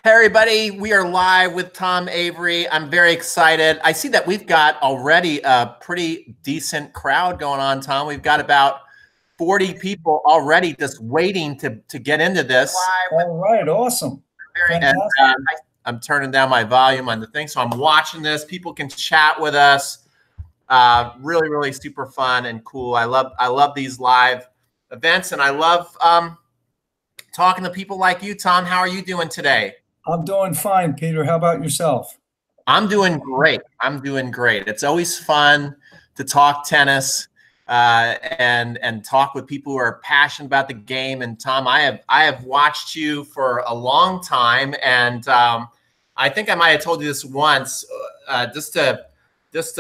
Hey everybody, we are live with Tom Avery. I'm very excited. I see that we've got already a pretty decent crowd going on, Tom. We've got about 40 people already just waiting to get into this. All right, awesome. And, I'm turning down my volume on the thing, so I'm watching this. People can chat with us. Really, really super fun and cool. I love these live events, and I love talking to people like you, Tom. How are you doing today? I'm doing fine, Peter. How about yourself? I'm doing great. I'm doing great. It's always fun to talk tennis and talk with people who are passionate about the game. And Tom, I have watched you for a long time, and I think I might have told you this once. Just a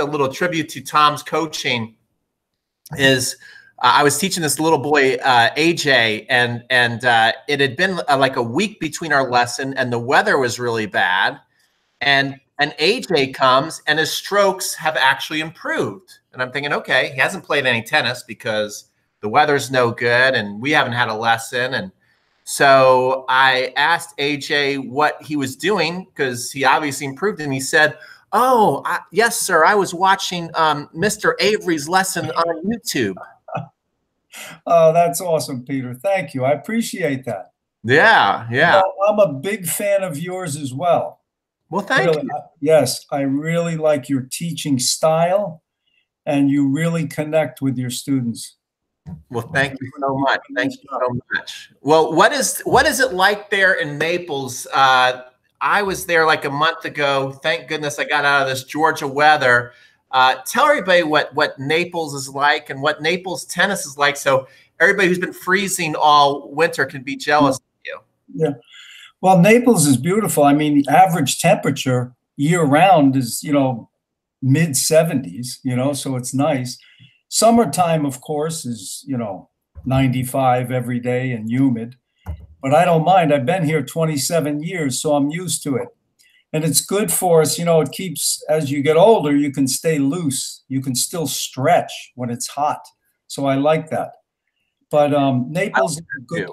little tribute to Tom's coaching is. I was teaching this little boy, AJ, and it had been like a week between our lesson, and the weather was really bad. And AJ comes, and his strokes have actually improved. And I'm thinking, okay, he hasn't played any tennis because the weather's no good, and we haven't had a lesson. And so I asked AJ what he was doing because he obviously improved, and he said, "Oh, yes, sir. I was watching Mr. Avery's lesson on YouTube." Oh, that's awesome, Peter. Thank you. I appreciate that. Yeah, yeah. Well, I'm a big fan of yours as well. Well, thank you. Yes, I really like your teaching style, and you really connect with your students. Well, thank you so much. Thank you so much. Well, what is it like there in Naples? I was there like a month ago. Thank goodness I got out of this Georgia weather. Tell everybody what Naples is like and what Naples tennis is like, so everybody who's been freezing all winter can be jealous of you. Yeah. Well, Naples is beautiful. I mean, the average temperature year round is, mid 70s, so it's nice. Summertime, of course, is, 95 every day and humid. But I don't mind. I've been here 27 years, so I'm used to it. And it's good for us, it keeps, as you get older, you can stay loose. You can still stretch when it's hot. So I like that. But Naples is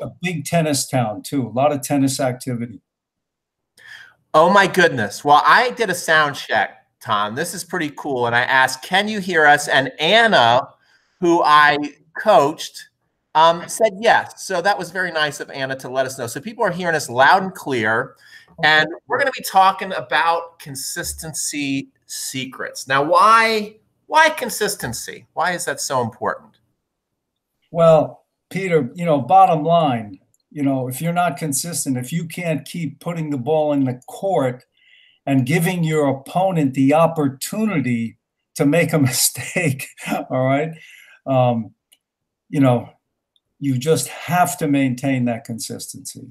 a big tennis town, too. A lot of tennis activity. Oh, my goodness. Well, I did a sound check, Tom. This is pretty cool. And I asked, can you hear us? And Anna, who I coached, said yes. So that was very nice of Anna to let us know. So people are hearing us loud and clear. And we're going to be talking about consistency secrets. Now, why consistency? Why is that so important? Well, Peter, bottom line, if you're not consistent, if you can't keep putting the ball in the court and giving your opponent the opportunity to make a mistake, all right, you just have to maintain that consistency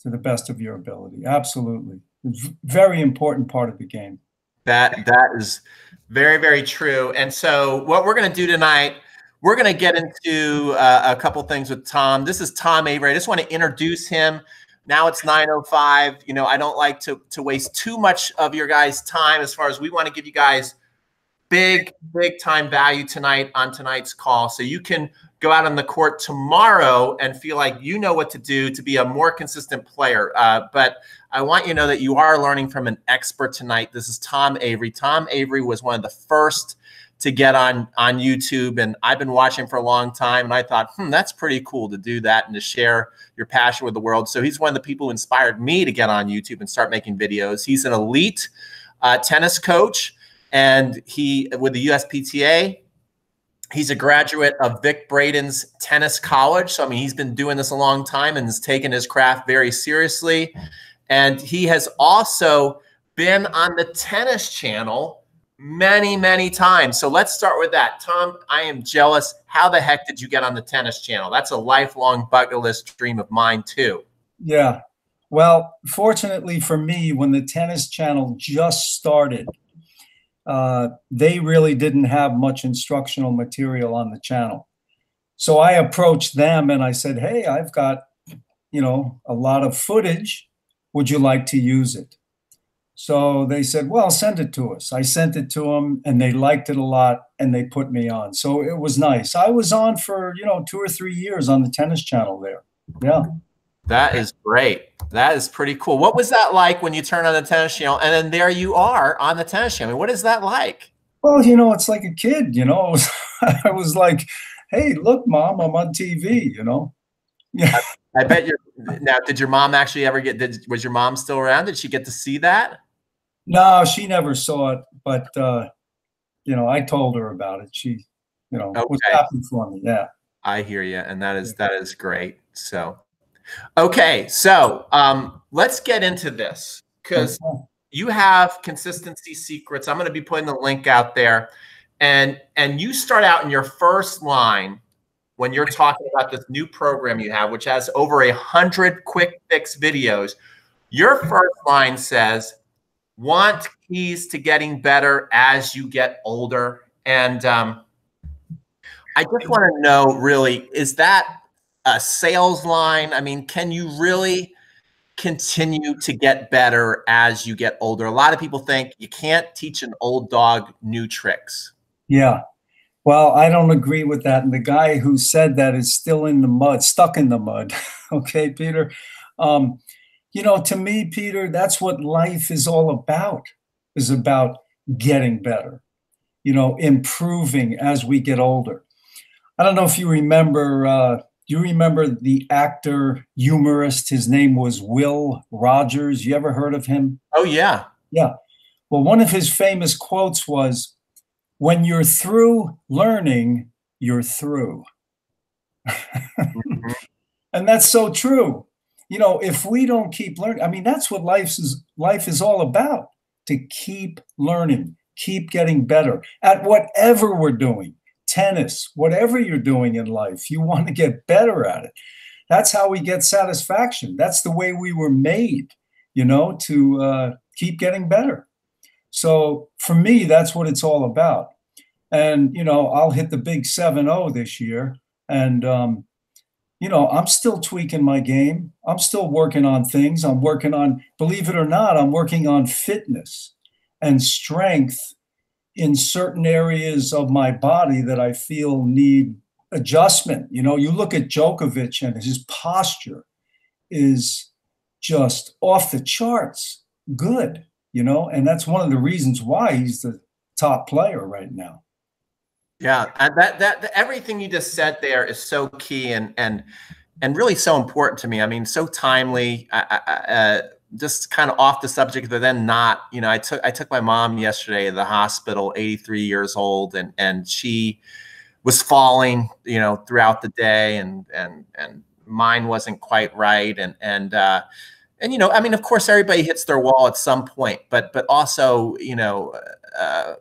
to the best of your ability. Absolutely. It's a very important part of the game. That is very, very true. And so what we're going to do tonight, we're going to get into a couple things with Tom. This is Tom Avery. I just want to introduce him. Now it's 9:05. I don't like to waste too much of your guys' time as far as we want to give you guys big time value tonight on tonight's call. So you can go out on the court tomorrow and feel like you know what to do to be a more consistent player. But I want you to know that you are learning from an expert tonight. This is Tom Avery. Tom Avery was one of the first to get on YouTube, and I've been watching for a long time, and I thought, that's pretty cool to do that and to share your passion with the world. So he's one of the people who inspired me to get on YouTube and start making videos. He's an elite tennis coach, and he, with the USPTA, he's a graduate of Vic Braden's Tennis College. So, I mean, he's been doing this a long time and has taken his craft very seriously. And he has also been on the Tennis Channel many times. So let's start with that. Tom, I am jealous. How the heck did you get on the Tennis Channel? That's a lifelong bucket list dream of mine, too. Yeah. Well, fortunately for me, when the Tennis Channel just started, they really didn't have much instructional material on the channel. So I approached them and I said, hey, I've got, a lot of footage. Would you like to use it? So they said, well, send it to us. I sent it to them and they liked it a lot and they put me on. So it was nice. I was on for, 2 or 3 years on the Tennis Channel there. Yeah. That is great. That is pretty cool. What was that like when you turn on the tennis channel and then there you are on the tennis channel? I mean, what is that like? Well, it's like a kid, I was like, hey, look, Mom, I'm on TV. Yeah. I bet now, did your mom actually ever was your mom still around? Did she get to see that? No, she never saw it, but I told her about it. She, was Okay. happy for me. Yeah. I hear you. And that is great. So, okay. So, let's get into this because you have consistency secrets. I'm going to be putting the link out there, and you start out in your first line when you're talking about this new program you have, which has over 100 quick fix videos. Your first line says, "Want keys to getting better as you get older." And I just want to know, really, is that a sales line? I mean, can you really continue to get better as you get older? A lot of people think you can't teach an old dog new tricks. Yeah. Well, I don't agree with that. And the guy who said that is still in the mud, stuck in the mud. Okay, Peter. To me, Peter, that's what life is all about, is about getting better, improving as we get older. I don't know if you remember, do you remember the actor, humorist? His name was Will Rogers. You ever heard of him? Oh, yeah. Yeah. Well, one of his famous quotes was, when you're through learning, you're through. Mm-hmm. And that's so true. If we don't keep learning, I mean, that's what life is all about, to keep learning, keep getting better at whatever we're doing. Tennis, whatever you're doing in life, you want to get better at it. That's how we get satisfaction. That's the way we were made, to keep getting better. So for me, that's what it's all about. And, I'll hit the big 7-0 this year. And, I'm still tweaking my game. I'm still working on things. I'm working on, believe it or not, I'm working on fitness and strength in certain areas of my body that I feel need adjustment. You look at Djokovic and his posture is just off the charts good, and that's one of the reasons why he's the top player right now. Yeah, and that everything you just said there is so key and really so important to me. I mean, so timely. Just kind of off the subject, but then not. I took my mom yesterday to the hospital, 83 years old, and she was falling, throughout the day, and mine wasn't quite right, and I mean, of course, everybody hits their wall at some point, but also,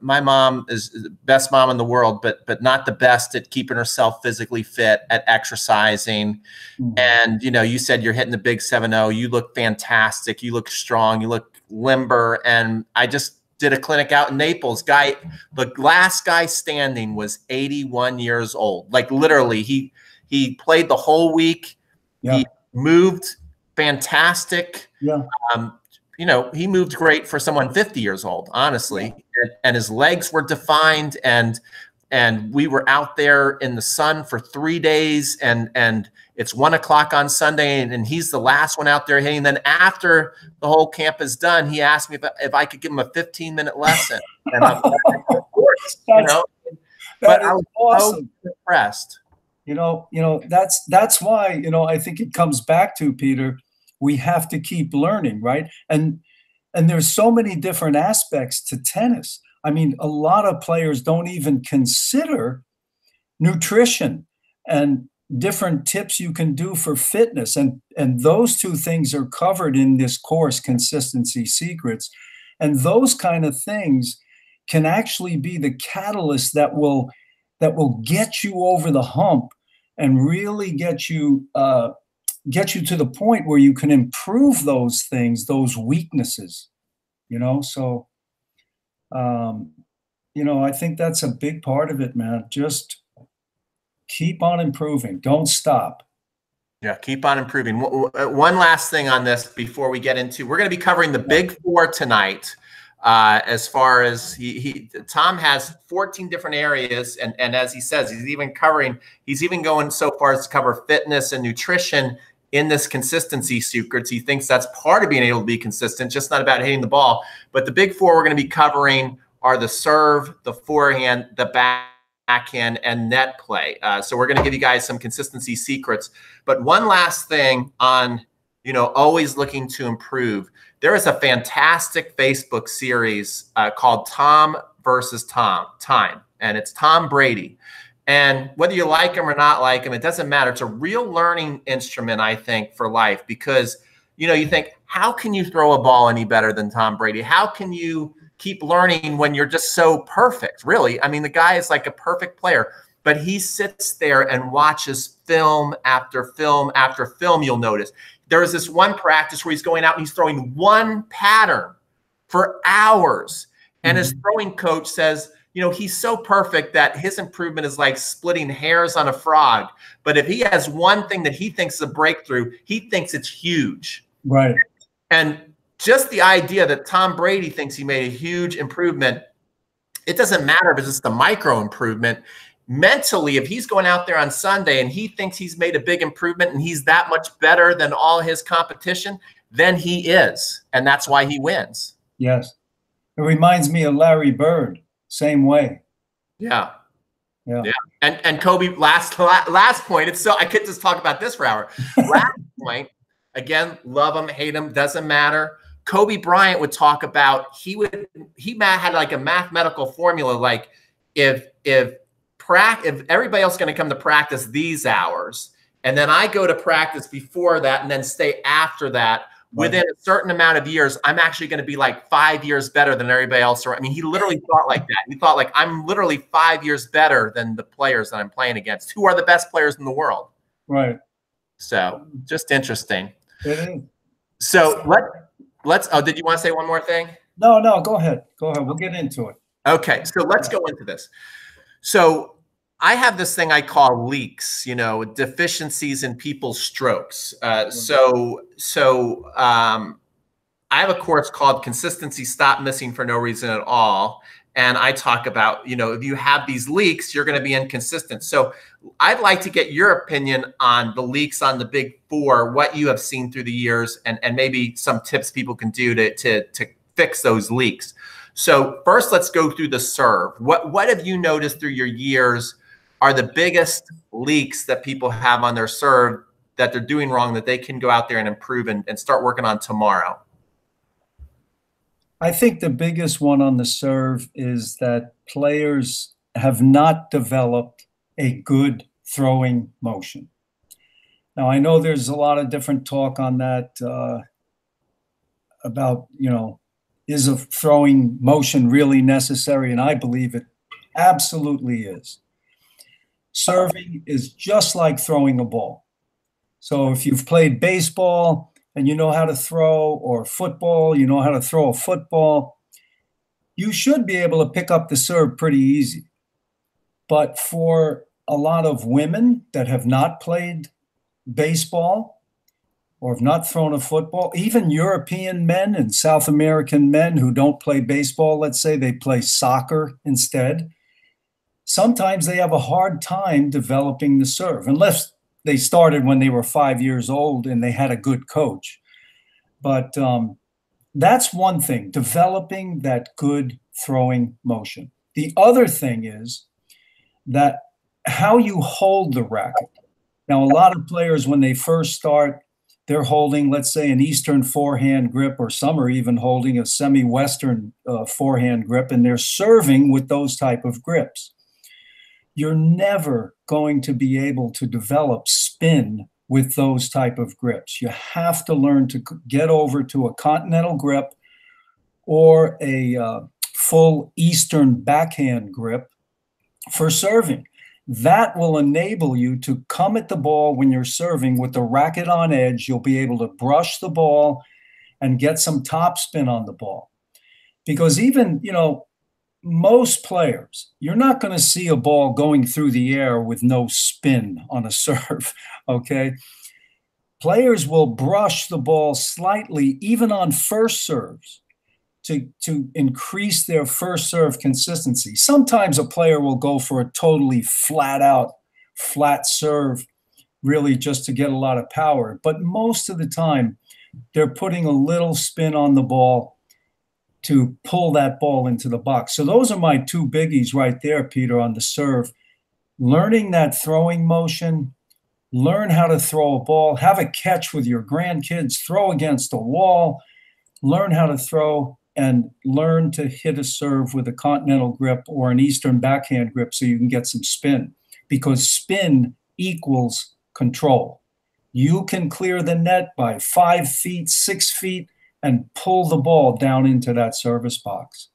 my mom is the best mom in the world, but not the best at keeping herself physically fit, at exercising. Mm-hmm. And, you said you're hitting the big 7-0. You look fantastic. You look strong. You look limber. And I just did a clinic out in Naples. The last guy standing was 81 years old. Like literally, he played the whole week. Yeah. He moved fantastic. Yeah. He moved great for someone 50 years old, honestly. And his legs were defined, and we were out there in the sun for 3 days, and it's 1 o'clock on Sunday, and he's the last one out there hitting. And then after the whole camp is done, he asked me if I could give him a 15-minute lesson. And I'm like, of course, but I was awesome. So impressed. That's why, I think it comes back to, Peter, we have to keep learning, right? And there's so many different aspects to tennis. I mean, a lot of players don't even consider nutrition and different tips you can do for fitness. And those two things are covered in this course, Consistency Secrets. And those kind of things can actually be the catalyst that will get you over the hump and really get you to the point where you can improve those things, those weaknesses, So, I think that's a big part of it, man. Just keep on improving. Don't stop. Yeah, keep on improving. One last thing on this before we get into, we're going to be covering the Big Four tonight. As far as Tom has 14 different areas, and as he says, he's even going so far as to cover fitness and nutrition in this consistency secrets. He thinks that's part of being able to be consistent, just not about hitting the ball. But the big four we're going to be covering are the serve, the forehand, the backhand, and net play. So we're going to give you guys some consistency secrets. But one last thing on, always looking to improve. There is a fantastic Facebook series called Tom versus Time, and it's Tom Brady. And whether you like him or not like him, it doesn't matter. It's a real learning instrument, I think, for life, because, you think, how can you throw a ball any better than Tom Brady? How can you keep learning when you're just so perfect? Really? I mean, the guy is like a perfect player, but he sits there and watches film after film after film. You'll notice there was this one practice where he's going out and he's throwing one pattern for hours. And his throwing coach says, he's so perfect that his improvement is like splitting hairs on a frog. But if he has one thing that he thinks is a breakthrough, he thinks it's huge. Right. And just the idea that Tom Brady thinks he made a huge improvement, it doesn't matter if it's just a micro improvement. Mentally, if he's going out there on Sunday and he thinks he's made a big improvement and he's that much better than all his competition, then he is. And that's why he wins. Yes. It reminds me of Larry Bird. Same way. Yeah. And Kobe, last point. It's so I could just talk about this for hours. Last point, again, love him, hate him, doesn't matter. Kobe Bryant would talk about he had like a mathematical formula, like if everybody else is going to come to practice these hours, and then I go to practice before that and then stay after that, within a certain amount of years, I'm actually going to be like 5 years better than everybody else. I mean, he literally thought like that. He thought like, I'm literally 5 years better than the players that I'm playing against, who are the best players in the world. Right. So just interesting. It is. So let's, did you want to say one more thing? No, go ahead. Go ahead. We'll get into it. Okay. So let's go into this. So I have this thing I call leaks, deficiencies in people's strokes. So I have a course called Consistency, Stop Missing for No Reason at All. And I talk about, if you have these leaks, you're going to be inconsistent. So I'd like to get your opinion on the leaks on the big four, what you have seen through the years, and maybe some tips people can do to fix those leaks. So first, let's go through the serve. What have you noticed through your years are the biggest leaks that people have on their serve that they're doing wrong that they can go out there and improve and start working on tomorrow? I think the biggest one on the serve is that players have not developed a good throwing motion. Now, I know there's a lot of different talk on that about, is a throwing motion really necessary? And I believe it absolutely is. Serving is just like throwing a ball. So if you've played baseball and you know how to throw, or football, you know how to throw a football, you should be able to pick up the serve pretty easy. But for a lot of women that have not played baseball or have not thrown a football, even European men and South American men who don't play baseball, let's say they play soccer instead, sometimes they have a hard time developing the serve, unless they started when they were 5 years old and they had a good coach. But that's one thing, developing that good throwing motion. The other thing is that how you hold the racket. Now, a lot of players, when they first start, they're holding, let's say, an Eastern forehand grip, or some are even holding a semi-Western forehand grip, and they're serving with those type of grips. You're never going to be able to develop spin with those type of grips. You have to learn to get over to a continental grip or a full Eastern backhand grip for serving. That will enable you to come at the ball when you're serving with the racket on edge. You'll be able to brush the ball and get some top spin on the ball. Because even, most players, you're not going to see a ball going through the air with no spin on a serve, okay? Players will brush the ball slightly, even on first serves, to increase their first serve consistency. Sometimes a player will go for a totally flat serve really just to get a lot of power. But most of the time, they're putting a little spin on the ball to pull that ball into the box. So those are my two biggies right there, Peter, on the serve. Learning that throwing motion, learn how to throw a ball, have a catch with your grandkids, throw against a wall, learn how to throw, and learn to hit a serve with a continental grip or an Eastern backhand grip so you can get some spin, because spin equals control. You can clear the net by 5 feet, 6 feet, and pull the ball down into that service box.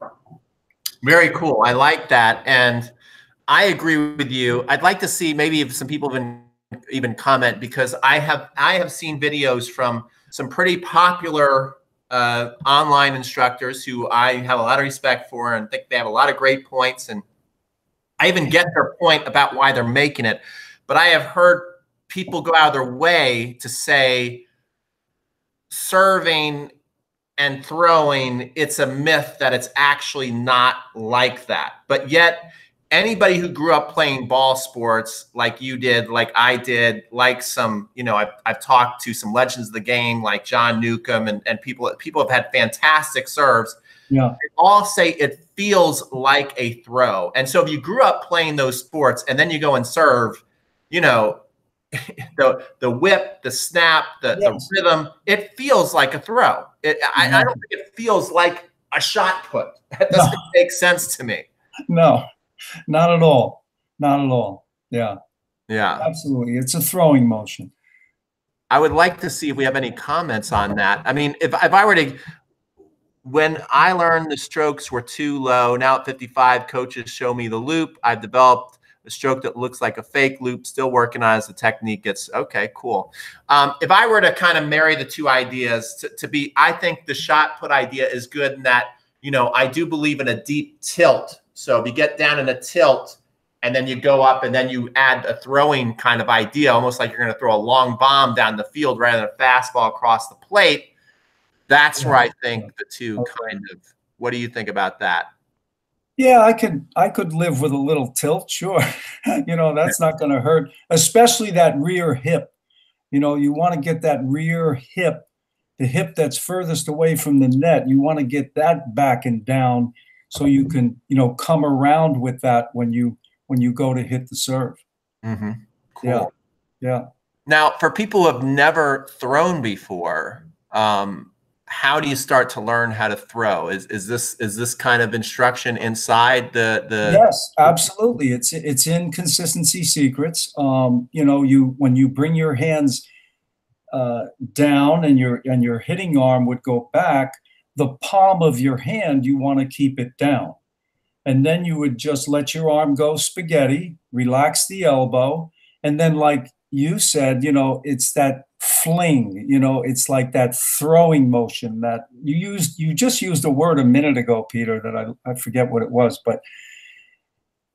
Very cool. I like that. And I agree with you. I'd like to see maybe if some people even comment, because I have seen videos from some pretty popular online instructors who I have a lot of respect for and think they have a lot of great points. And I even get their point about why they're making it. But I have heard people go out of their way to say serving and throwing, it's a myth that it's actually not like that. But yet anybody who grew up playing ball sports like you did, like I did, like some, you know, I've talked to some legends of the game like John Newcomb and people have had fantastic serves. Yeah. They all say it feels like a throw. And so if you grew up playing those sports and then you go and serve, you know, the whip, the snap, the rhythm, it feels like a throw. I don't think it feels like a shot put. That doesn't make sense to me. No, not at all. Not at all. Yeah. Yeah. Absolutely. It's a throwing motion. I would like to see if we have any comments on that. I mean, if I were to, when I learned the strokes were too low, now at 55, coaches show me the loop. I've developed a stroke that looks like a fake loop, still working on as the technique gets, okay, cool. If I were to kind of marry the two ideas I think the shot put idea is good in that, you know, I do believe in a deep tilt. So if you get down in a tilt and then you go up and then you add a throwing kind of idea, almost like you're going to throw a long bomb down the field rather than a fastball across the plate. That's where I think the two kind of, what do you think about that? Yeah, I could live with a little tilt, sure. You know, that's not going to hurt, especially that rear hip. You know, you want to get that rear hip, the hip that's furthest away from the net. You want to get that back and down so you can, you know, come around with that when you go to hit the serve. Mm-hmm. Cool. Yeah. Yeah. Now, for people who have never thrown before, how do you start to learn how to throw? Is this kind of instruction inside the? Yes, absolutely. It's in Consistency Secrets. You know, when you bring your hands down and your hitting arm would go back, the palm of your hand, you want to keep it down. And then you would just let your arm go spaghetti, relax the elbow. And then, like you said, you know, it's that fling, you know, it's like that throwing motion that you just used a word a minute ago, Peter, that I forget what it was, but,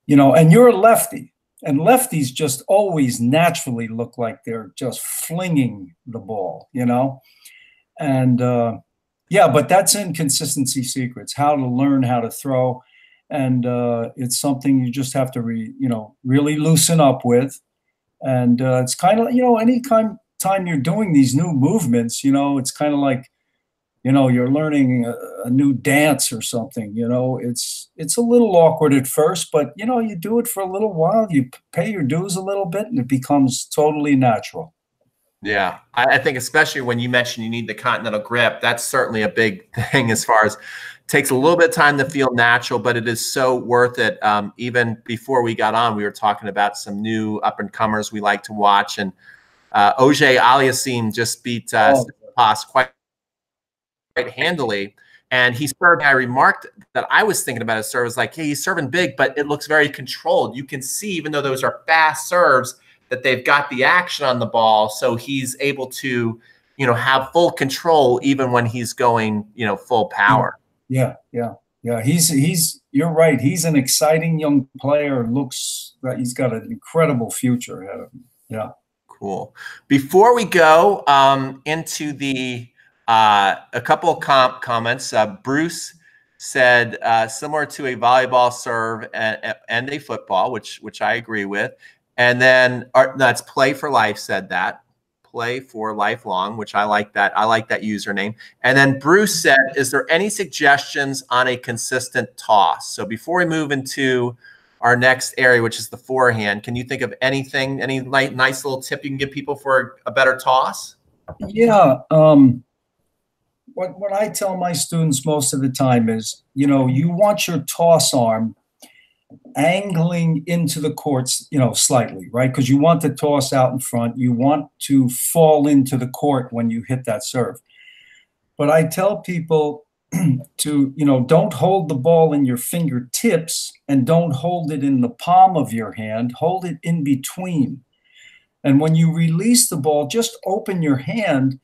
you know, and you're a lefty. And lefties just always naturally look like they're just flinging the ball, you know? And yeah, but that's in Consistency Secrets, how to learn how to throw. And it's something you just have to, really loosen up with. And it's kind of, you know, time you're doing these new movements, you know, it's kind of like, you know, you're learning a new dance or something, you know, it's a little awkward at first, but, you know, you do it for a little while, you pay your dues a little bit, and it becomes totally natural. Yeah, I think especially when you mentioned you need the continental grip, that's certainly a big thing as far as takes a little bit of time to feel natural, but it is so worth it. Even before we got on, we were talking about some new up-and-comers we like to watch, and Oj Aliassime just beat Pass quite handily. And he served. I remarked that I was thinking about his serve. Like, hey, he's serving big, but it looks very controlled. You can see, even though those are fast serves, that they've got the action on the ball. So he's able to, you know, have full control even when he's going, you know, full power. Yeah. You're right. He's an exciting young player. Looks like he's got an incredible future ahead of him. Yeah. Cool. Before we go into the a couple of comments, Bruce said similar to a volleyball serve and a football, which I agree with. And then that's Play for Life said that. Play for Lifelong, which I like that. I like that username. And then Bruce said, is there any suggestions on a consistent toss? So before we move into our next area, which is the forehand, can you think of anything, any nice little tip you can give people for a better toss? Yeah. What I tell my students most of the time is, you know, you want your toss arm angling into the courts, you know, slightly, right? Because you want the toss out in front. You want to fall into the court when you hit that serve. But I tell people to, you know, don't hold the ball in your fingertips and don't hold it in the palm of your hand. Hold it in between. And when you release the ball, just open your hand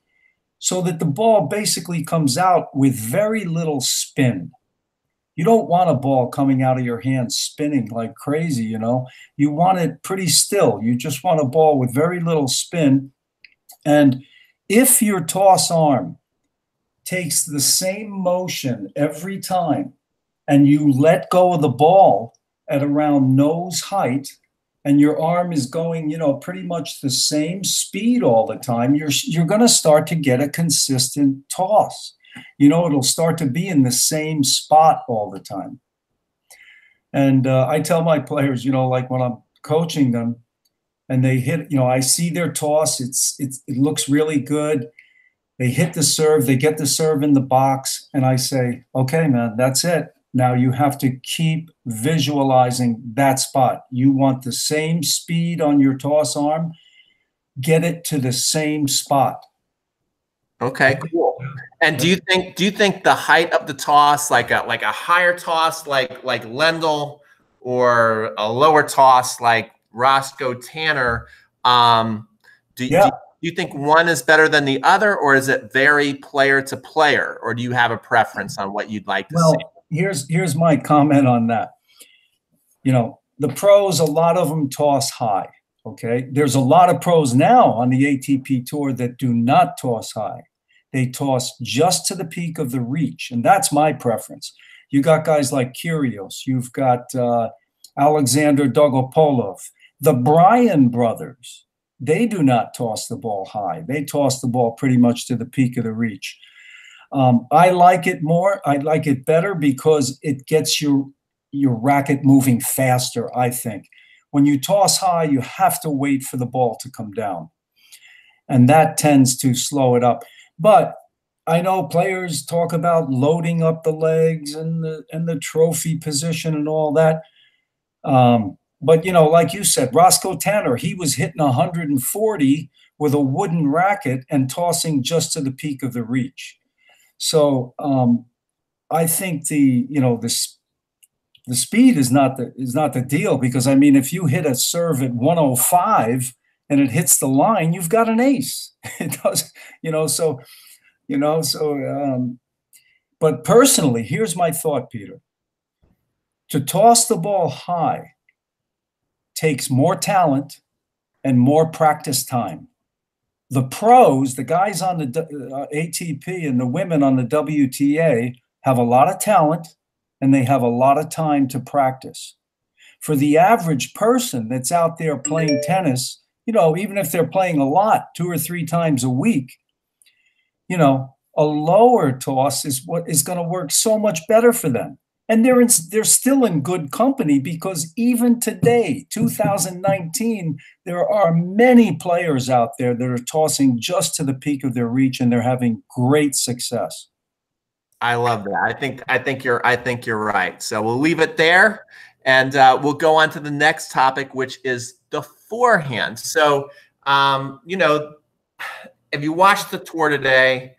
so that the ball basically comes out with very little spin. You don't want a ball coming out of your hand spinning like crazy, you know. You want it pretty still. You just want a ball with very little spin. And if your toss arm takes the same motion every time and you let go of the ball at around nose height, and your arm is going, you know, pretty much the same speed all the time, you're going to start to get a consistent toss. You know, it'll start to be in the same spot all the time. And I tell my players, you know, like when I'm coaching them and they hit, you know, I see their toss, it looks really good. They hit the serve, they get the serve in the box, and I say, okay, man, that's it. Now you have to keep visualizing that spot. You want the same speed on your toss arm, get it to the same spot. Okay, cool. And do you think the height of the toss, like a higher toss like Lendl, or a lower toss like Roscoe Tanner, do you think one is better than the other, or is it vary player to player, or do you have a preference on what you'd like to see? Here's my comment on that. You know, the pros, a lot of them toss high. Okay, there's a lot of pros now on the ATP tour that do not toss high. They toss just to the peak of the reach, and that's my preference. You got guys like Kyrgios, you've got Alexander Dolgopolov, the Bryan brothers. They do not toss the ball high. They toss the ball pretty much to the peak of the reach. I like it more. I like it better because it gets your racket moving faster, I think. When you toss high, you have to wait for the ball to come down. And that tends to slow it up. But I know players talk about loading up the legs and the trophy position and all that. But, you know, like you said, Roscoe Tanner, he was hitting 140 with a wooden racket and tossing just to the peak of the reach. So I think the speed is not the deal, because I mean, if you hit a serve at 105 and it hits the line, you've got an ace. It does, but personally, here's my thought, Peter. To toss the ball high takes more talent and more practice time. The pros, the guys on the ATP and the women on the WTA, have a lot of talent and they have a lot of time to practice. For the average person that's out there playing tennis, you know, even if they're playing a lot, 2 or 3 times a week, you know, a lower toss is what is going to work so much better for them. And they're still in good company, because even today, 2019, there are many players out there that are tossing just to the peak of their reach, and they're having great success. I love that. I think you're right. So we'll leave it there, and we'll go on to the next topic, which is the forehand. So, you know, if you watch the tour today,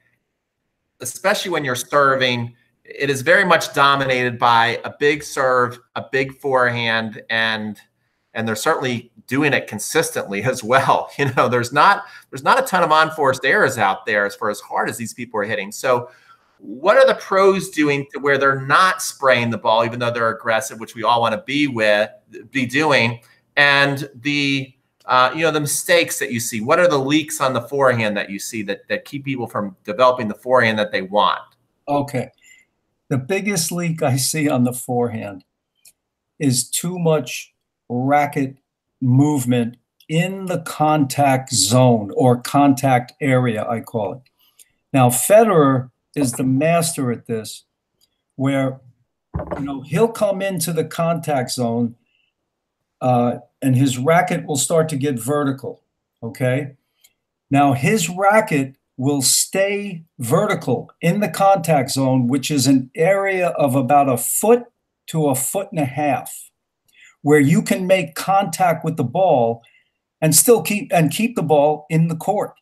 especially when you're serving, it is very much dominated by a big serve, a big forehand, and they're certainly doing it consistently as well. You know, there's not a ton of unforced errors out there as far as hard as these people are hitting. So what are the pros doing to where they're not spraying the ball, even though they're aggressive, which we all want to be doing? And the the mistakes that you see. What are the leaks on the forehand that you see that keep people from developing the forehand that they want? Okay. The biggest leak I see on the forehand is too much racket movement in the contact zone or contact area, I call it. Now, Federer is the master at this, where, you know, he'll come into the contact zone and his racket will start to get vertical, okay? Now, his racket will stay vertical in the contact zone, which is an area of about 1 foot to 1.5 feet, where you can make contact with the ball and still keep the ball in the court.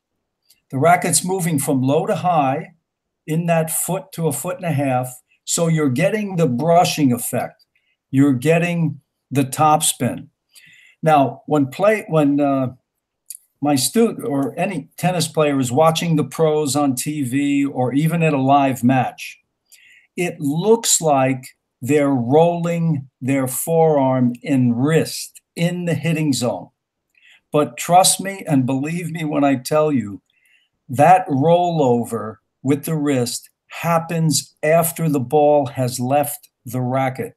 The racket's moving from low to high in that 1 foot to 1.5 feet, so you're getting the brushing effect. You're getting the topspin. Now, when my student or any tennis player is watching the pros on TV or even at a live match, it looks like they're rolling their forearm and wrist in the hitting zone. But trust me and believe me when I tell you, that rollover with the wrist happens after the ball has left the racket.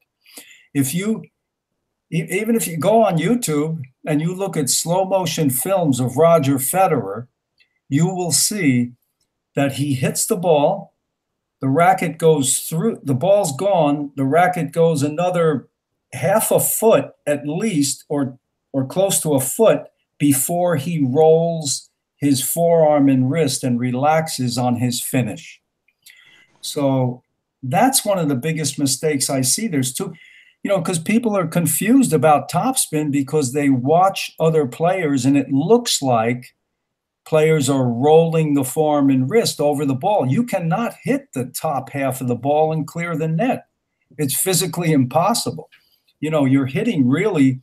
Even if you go on YouTube and you look at slow motion films of Roger Federer, you will see that he hits the ball, the racket goes through, the ball's gone, the racket goes another 1/2 foot at least, or close to 1 foot before he rolls his forearm and wrist and relaxes on his finish. So that's one of the biggest mistakes I see. There's two, you know, because people are confused about topspin because they watch other players and it looks like players are rolling the forearm and wrist over the ball. You cannot hit the top half of the ball and clear the net. It's physically impossible. You know, you're hitting really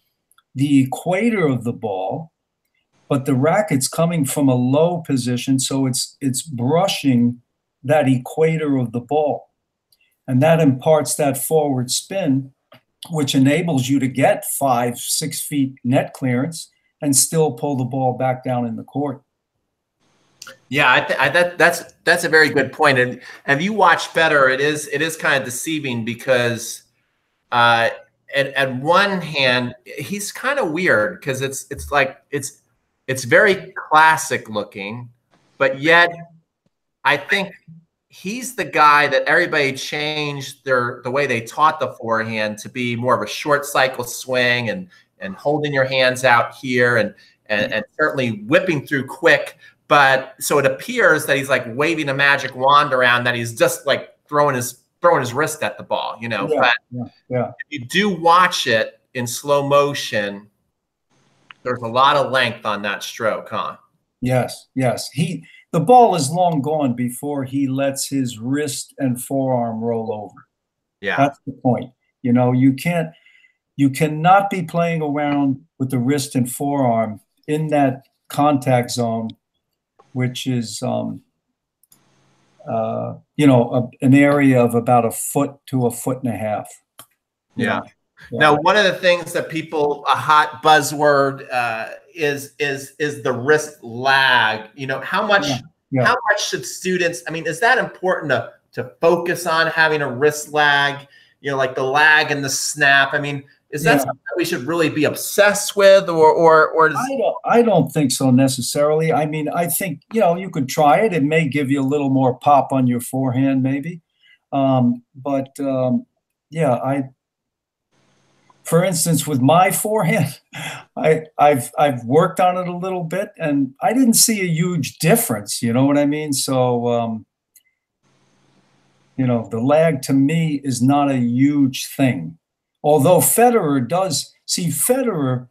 the equator of the ball, but the racket's coming from a low position, so it's brushing that equator of the ball. And that imparts that forward spin, which enables you to get 5-6 feet net clearance and still pull the ball back down in the court. Yeah, that's a very good point. And if you watch Federer, it is kind of deceiving because at one hand he's kind of weird because it's very classic looking, but yet I think he's the guy that everybody changed the way they taught the forehand to be more of a short cycle swing and holding your hands out here and certainly whipping through quick. But so it appears that he's like waving a magic wand around, that he's just like throwing his wrist at the ball, you know. Yeah, but yeah. if you do watch it in slow motion, there's a lot of length on that stroke, huh? Yes. The ball is long gone before he lets his wrist and forearm roll over. Yeah. That's the point. You know, you cannot be playing around with the wrist and forearm in that contact zone, which is, you know, an area of about 1 foot to 1.5 feet. Yeah. Now, one of the things that a hot buzzword is the wrist lag. You know, how much should students, I mean, is that important to focus on having a wrist lag, you know, like the lag and the snap? I mean, is that something that we should really be obsessed with, or I don't think so necessarily. I mean, I think, you know, you could try it. It may give you a little more pop on your forehand, maybe. For instance, with my forehand, I've worked on it a little bit, and I didn't see a huge difference. You know what I mean? So, you know, the lag to me is not a huge thing. Although Federer does, see, Federer,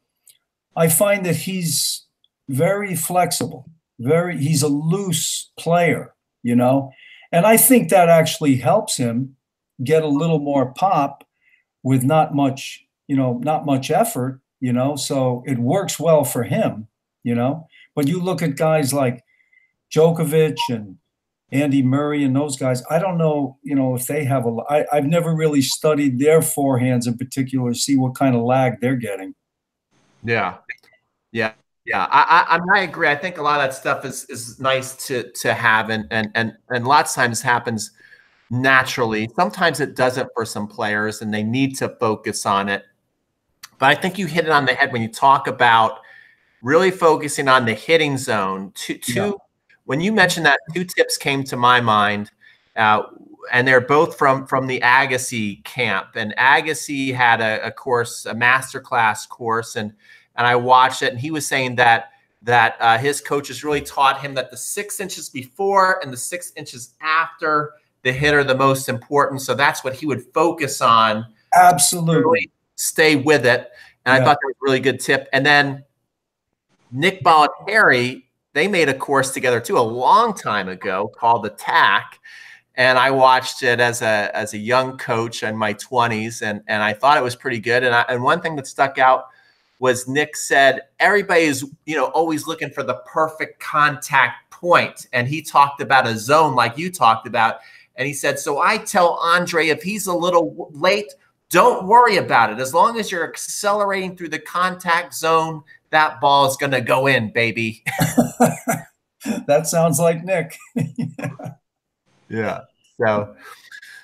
I find that he's very flexible. He's a loose player, you know, and I think that actually helps him get a little more pop with not much effort, you know, so it works well for him, you know. But you look at guys like Djokovic and Andy Murray and those guys, I don't know, you know, if they have I've never really studied their forehands in particular, see what kind of lag they're getting. Yeah. I agree. I think a lot of that stuff is nice to have and lots of times happens naturally. Sometimes it doesn't for some players and they need to focus on it. But I think you hit it on the head when you talk about really focusing on the hitting zone. When you mentioned that, two tips came to my mind, and they're both from the Agassi camp. And Agassi had a course, a masterclass course, and I watched it. And he was saying that his coaches really taught him that the 6 inches before and the 6 inches after the hit are the most important. So that's what he would focus on. Absolutely. Really stay with it. And I thought that was a really good tip. And then Nick Bollettieri, they made a course together too a long time ago called the TAC. And I watched it as a young coach in my 20s, and I thought it was pretty good. And one thing that stuck out was Nick said everybody's always looking for the perfect contact point, and he talked about a zone like you talked about. And he said, so I tell Andre, if he's a little late, don't worry about it. As long as you're accelerating through the contact zone, that ball is going to go in, baby. That sounds like Nick. Yeah.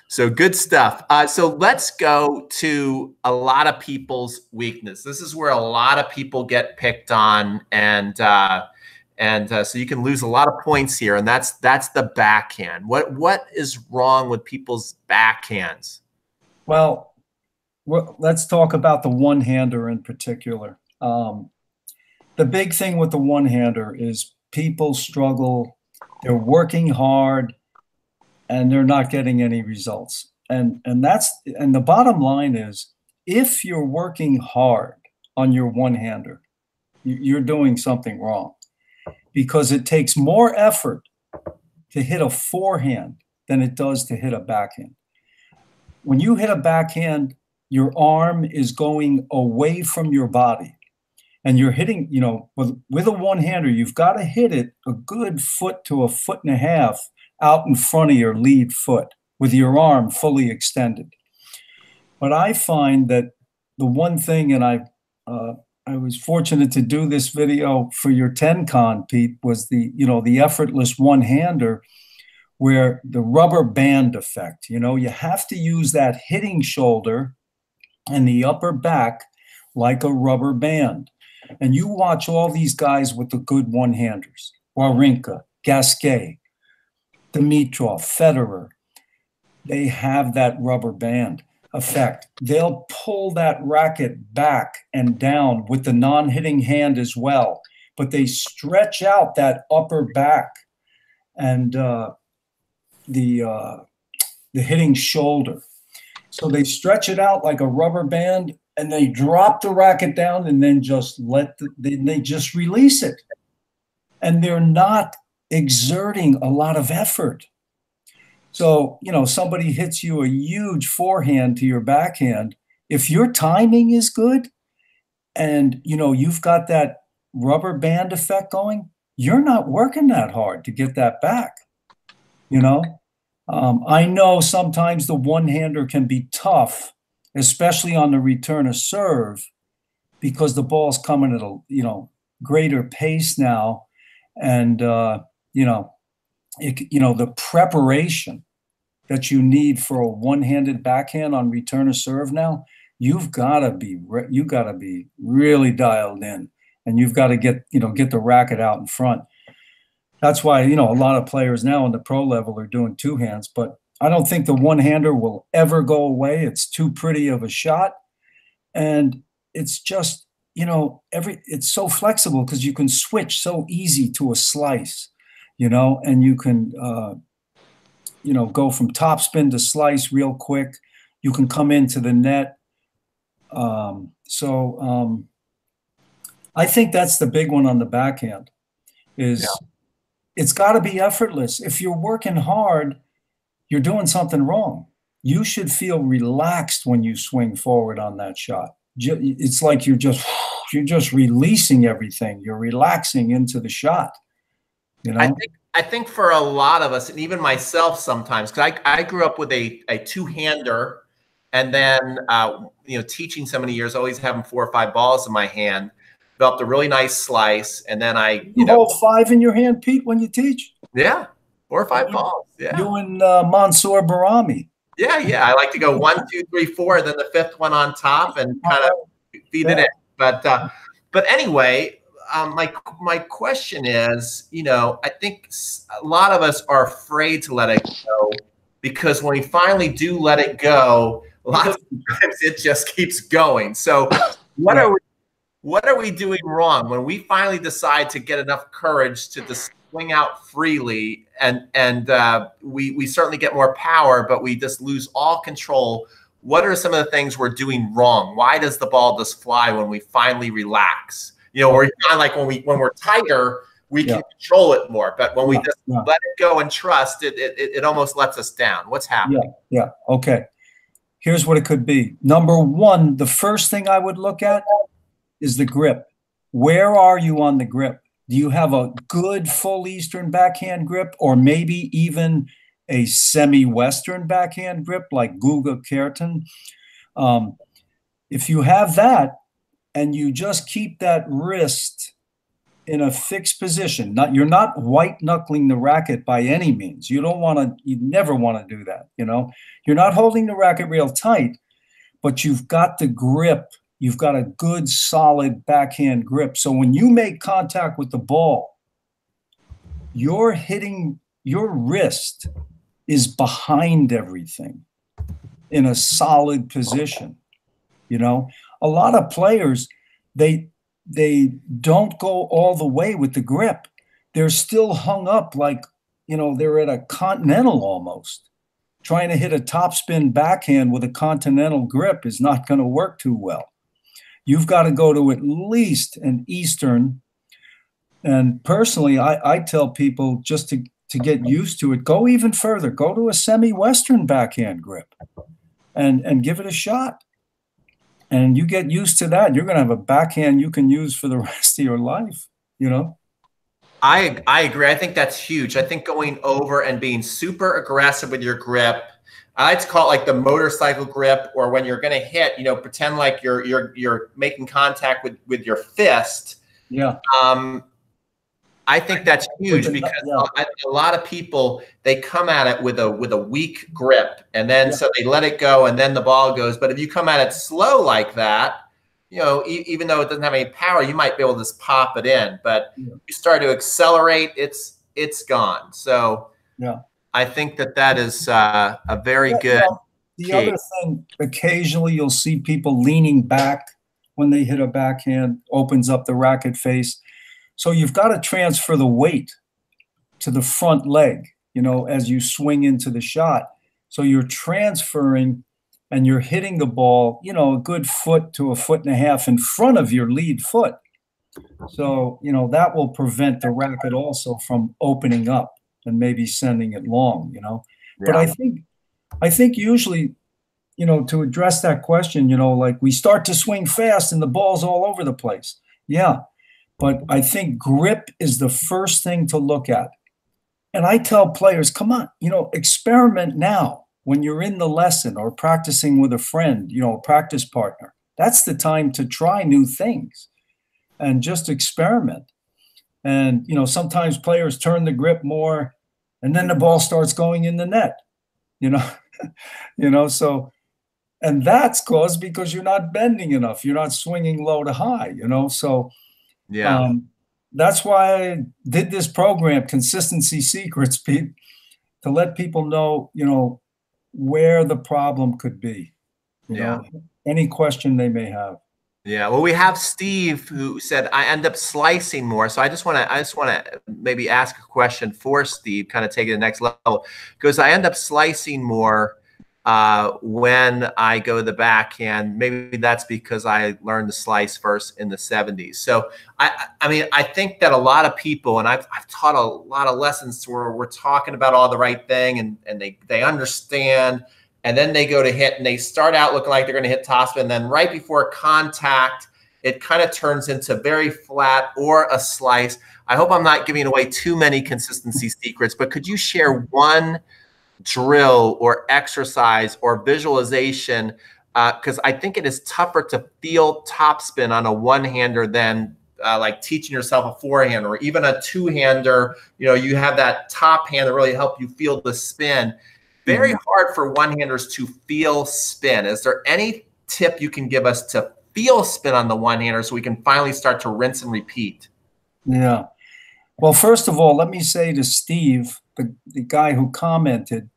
So good stuff. So let's go to a lot of people's weakness. This is where a lot of people get picked on, and so you can lose a lot of points here. And that's the backhand. What is wrong with people's backhands? Well, let's talk about the one-hander in particular. The big thing with the one-hander is people struggle. They're working hard, and they're not getting any results. And the bottom line is, if you're working hard on your one-hander, you're doing something wrong, because it takes more effort to hit a forehand than it does to hit a backhand. When you hit a backhand, your arm is going away from your body, and you're hitting, with a one-hander, you've got to hit it a good foot to a foot and a half out in front of your lead foot with your arm fully extended. But I find that the one thing, and I was fortunate to do this video for your 10Con, Pete, was the effortless one-hander, where the rubber band effect, you have to use that hitting shoulder and the upper back like a rubber band. And you watch all these guys with the good one-handers, Wawrinka, Gasquet, Dimitrov, Federer, they have that rubber band effect. They'll pull that racket back and down with the non-hitting hand as well, but they stretch out that upper back and the hitting shoulder. So they stretch it out like a rubber band, and they drop the racket down, and then just they just release it. And they're not exerting a lot of effort. So, somebody hits you a huge forehand to your backhand. If your timing is good and, you've got that rubber band effect going, you're not working that hard to get that back. I know sometimes the one-hander can be tough, especially on the return of serve, because the ball's coming at a, greater pace now. And, the preparation that you need for a one-handed backhand on return of serve now, you've got to be really dialed in, and you've got to get the racket out in front. That's why, a lot of players now on the pro level are doing two hands, but I don't think the one-hander will ever go away. It's too pretty of a shot. And it's just, it's so flexible because you can switch so easy to a slice, and you can, go from topspin to slice real quick. You can come into the net. I think that's the big one on the backhand is it's got to be effortless. If you're working hard, you're doing something wrong. You should feel relaxed when you swing forward on that shot. It's like you're just releasing everything. You're relaxing into the shot. I think for a lot of us, and even myself sometimes, because I grew up with a two-hander, and then teaching so many years, always having 4 or 5 balls in my hand, developed a really nice slice, and then you hold 5 in your hand, Pete, when you teach. Yeah, 4 or 5 balls. Yeah, you and Mansour Barami. Yeah. I like to go 1, 2, 3, 4, then the 5th one on top, and kind of feed it in. But anyway, my question is, I think a lot of us are afraid to let it go, because when we finally do let it go, a lot of times it just keeps going. So what are we doing wrong when we finally decide to get enough courage to just swing out freely, and we certainly get more power, but we just lose all control? What are some of the things we're doing wrong? Why does the ball just fly when we finally relax? We're kind of like when we're tighter, we can control it more. But when we just let it go and trust, it almost lets us down. What's happening? Yeah. Okay. Here's what it could be. Number one, the first thing I would look at is the grip. Where are you on the grip? Do you have a good full Eastern backhand grip, or maybe even a semi-Western backhand grip like Guga Kerten? If you have that and you just keep that wrist in a fixed position, you're not white knuckling the racket by any means. You never want to do that. You're not holding the racket real tight, but you've got the grip. You've got a good, solid backhand grip. So when you make contact with the ball, your wrist is behind everything in a solid position. A lot of players, they don't go all the way with the grip. They're still hung up like, they're at a continental almost. Trying to hit a topspin backhand with a continental grip is not going to work too well. You've got to go to at least an Eastern. And personally, I tell people, just to get used to it, go even further. Go to a semi-Western backhand grip and give it a shot. And you get used to that, you're going to have a backhand you can use for the rest of your life, I agree. I think that's huge. I think going over and being super aggressive with your grip, I like to call it like the motorcycle grip, or when you're going to hit, pretend like you're making contact with your fist. Yeah. I think that's huge, because a lot of people, they come at it with a weak grip, and then so they let it go, and then the ball goes. But if you come at it slow like that, even though it doesn't have any power, you might be able to just pop it in. But you start to accelerate, it's gone. So I think that is a very good The other thing, occasionally you'll see people leaning back when they hit a backhand, opens up the racket face. So you've got to transfer the weight to the front leg, as you swing into the shot. So you're transferring and you're hitting the ball, a good foot to a foot and a half in front of your lead foot. So, that will prevent the racket also from opening up and maybe sending it long, But I think usually, to address that question, like we start to swing fast and the ball's all over the place. Yeah. But I think grip is the first thing to look at. And I tell players, come on, experiment now when you're in the lesson or practicing with a friend, a practice partner. That's the time to try new things and just experiment. And, sometimes players turn the grip more and then the ball starts going in the net, so, and that's caused because you're not bending enough. You're not swinging low to high, so. Yeah. That's why I did this program, Consistency Secrets, Pete, to let people know, where the problem could be. You know, any question they may have. Yeah. Well, we have Steve who said, I end up slicing more. So I just want to maybe ask a question for Steve, kind of take it to the next level, because I end up slicing more when I go to the backhand. Maybe that's because I learned to slice first in the 70s. So I mean, I think that a lot of people, and I've taught a lot of lessons where we're talking about all the right thing, and they understand, and then they go to hit and they start out looking like they're going to hit topspin, and then right before contact, it kind of turns into very flat or a slice. I hope I'm not giving away too many consistency secrets, but could you share one drill or exercise or visualization, because I think it is tougher to feel topspin on a one-hander than like teaching yourself a forehand or even a two-hander. You have that top hand that really help you feel the spin. Very hard for one-handers to feel spin. Is there any tip you can give us to feel spin on the one-hander so we can finally start to rinse and repeat? Yeah. Well, first of all, let me say to Steve, the guy who commented,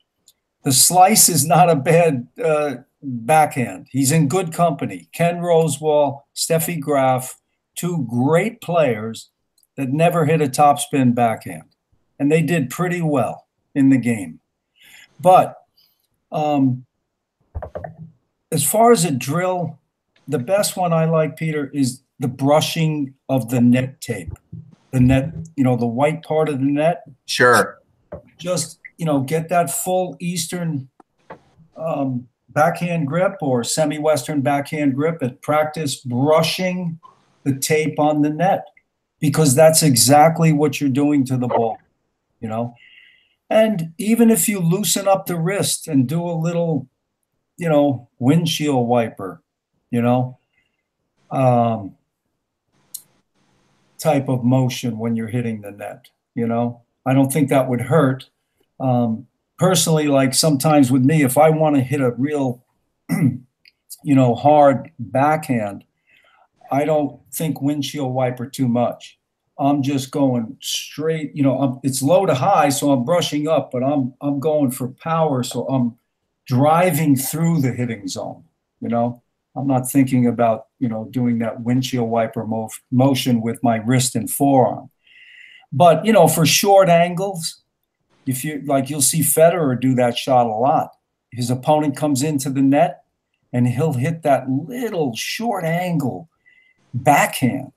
the slice is not a bad backhand. He's in good company. Ken Rosewall, Steffi Graf, two great players that never hit a topspin backhand. And they did pretty well in the game. But as far as a drill, the best one I like, Peter, is the brushing of the net tape. The net, the white part of the net. Sure. Just, get that full Eastern backhand grip or semi-Western backhand grip and practice brushing the tape on the net, because that's exactly what you're doing to the ball, And even if you loosen up the wrist and do a little, windshield wiper, type of motion when you're hitting the net, I don't think that would hurt. Personally, like sometimes with me, if I want to hit a real, hard backhand, I don't think windshield wiper too much. I'm just going straight, it's low to high, so I'm brushing up, but I'm going for power, so I'm driving through the hitting zone, I'm not thinking about, doing that windshield wiper motion with my wrist and forearm. But, for short angles, if you you'll see Federer do that shot a lot. His opponent comes into the net and he'll hit that little short angle backhand,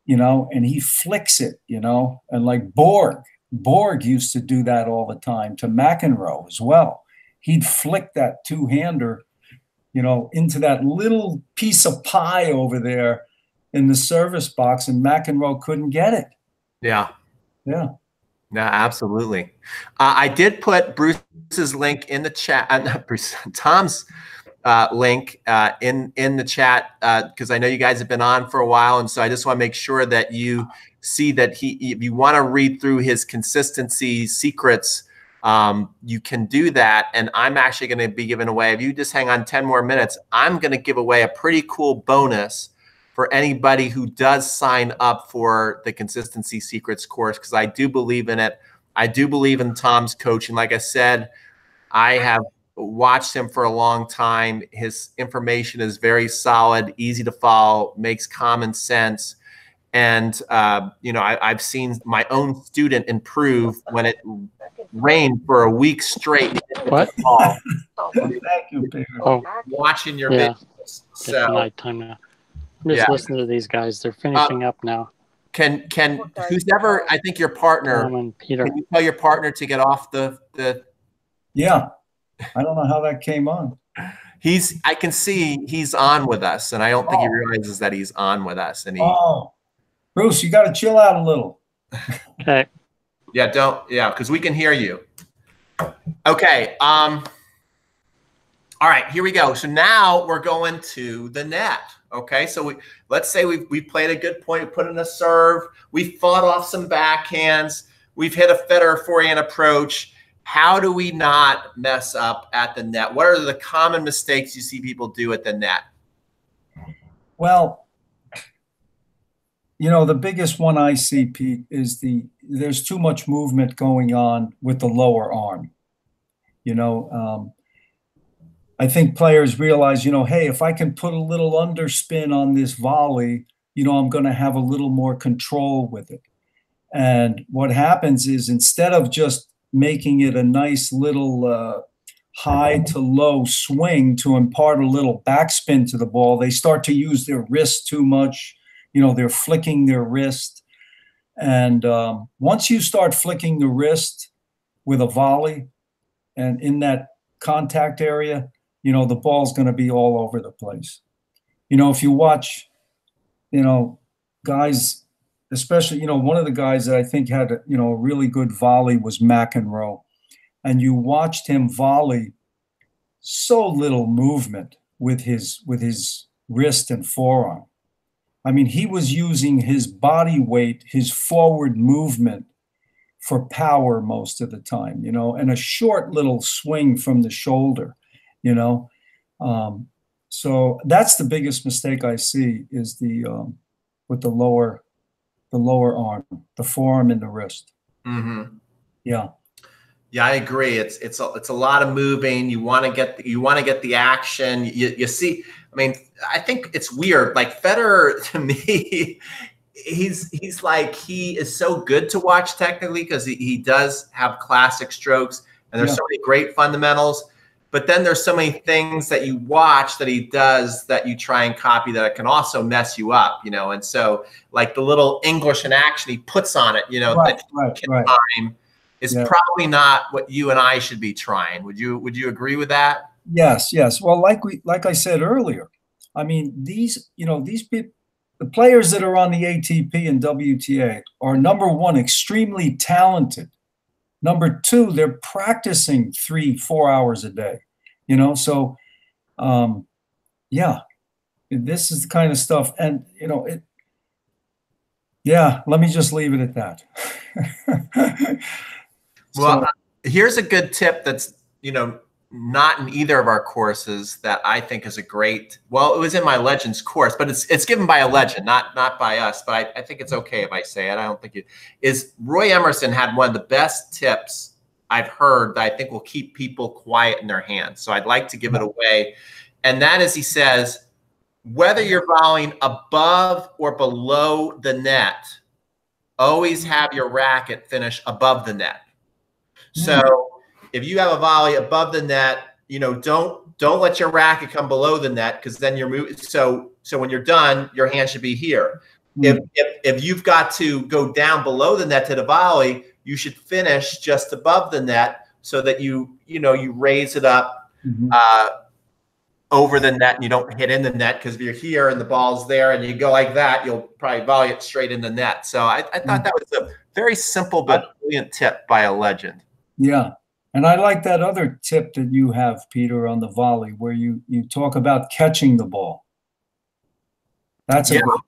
and he flicks it, and like Borg used to do that all the time to McEnroe as well. He'd flick that two-hander, into that little piece of pie over there in the service box, and McEnroe couldn't get it. Yeah. Yeah. Yeah, absolutely. I did put Bruce's link in the chat, not Bruce, Tom's link in the chat because I know you guys have been on for a while, and so I just want to make sure that you see that if you want to read through his consistency secrets, you can do that. And I'm actually going to be giving away, if you just hang on 10 more minutes, I'm going to give away a pretty cool bonus for anybody who does sign up for the Consistency Secrets course, because I do believe in it. I do believe in Tom's coaching. Like I said, I have watched him for a long time. His information is very solid, easy to follow, makes common sense. And, I've seen my own student improve when it rained for a week straight. What? Thank you, Peter. Oh, watching your yeah. videos. It's So, nighttime now. I'm just listening to these guys. They're finishing up now. Can who's ever, I think your partner, Tom and Peter. can you tell your partner to get off the Yeah. I don't know how that came on. I can see he's on with us, and I don't think he realizes that he's on with us. And Bruce, you got to chill out a little. Okay. because we can hear you. Okay. All right, here we go. So now we're going to the net. Okay, so let's say we played a good point, we put in a serve, we fought off some backhands, we've hit a Federer forehand approach. How do we not mess up at the net? What are the common mistakes you see people do at the net? Well, the biggest one I see, Pete, is there's too much movement going on with the lower arm. I think players realize, hey, if I can put a little underspin on this volley, I'm going to have a little more control with it. And what happens is, instead of just making it a nice little high to low swing to impart a little backspin to the ball, they start to use their wrist too much. They're flicking their wrist. And once you start flicking the wrist with a volley and in that contact area, the ball's going to be all over the place. If you watch, guys, especially, one of the guys that I think had a really good volley was McEnroe. And you watched him volley, so little movement with his wrist and forearm. I mean, he was using his body weight, his forward movement for power most of the time, and a short little swing from the shoulder, So that's the biggest mistake I see is the with the lower arm, the forearm and the wrist. Mm-hmm. Yeah. Yeah, I agree. It's a lot of moving. You want to get the action. You see, I mean, I think it's weird. Like Federer, to me, he's like, he is so good to watch technically because he does have classic strokes and there's so many great fundamentals. But then there's so many things that you watch that he does that you try and copy that it can also mess you up, you know. And so, like the little English in action he puts on it, you know, Right. time is probably not what you and I should be trying. Would you agree with that? Yes, yes. Well, like I said earlier, I mean, these people, the players that are on the ATP and WTA are, number one, extremely talented. Number two, they're practicing 3-4 hours a day, you know? So, yeah, this is the kind of stuff. And, you know, let me just leave it at that. Well, here's a good tip that's, you know, not in either of our courses that I think is a great, well, it was in my Legends course, but it's given by a legend, not by us, but I think it's okay if I say it. I don't think it is. Roy Emerson had one of the best tips I've heard that I think will keep people quiet in their hands. So I'd like to give it away. And that is, he says, whether you're volleying above or below the net, always have your racket finish above the net. So if you have a volley above the net, you know, don't let your racket come below the net, because then you're moving. So when you're done, your hand should be here. If you've got to go down below the net to the volley, you should finish just above the net so that you raise it up over the net and you don't hit in the net, because if you're here and the ball's there and you go like that, you'll probably volley it straight in the net. So I thought that was a very simple but brilliant tip by a legend. Yeah. And I like that other tip that you have, Peter, on the volley, where you talk about catching the ball. That's a good.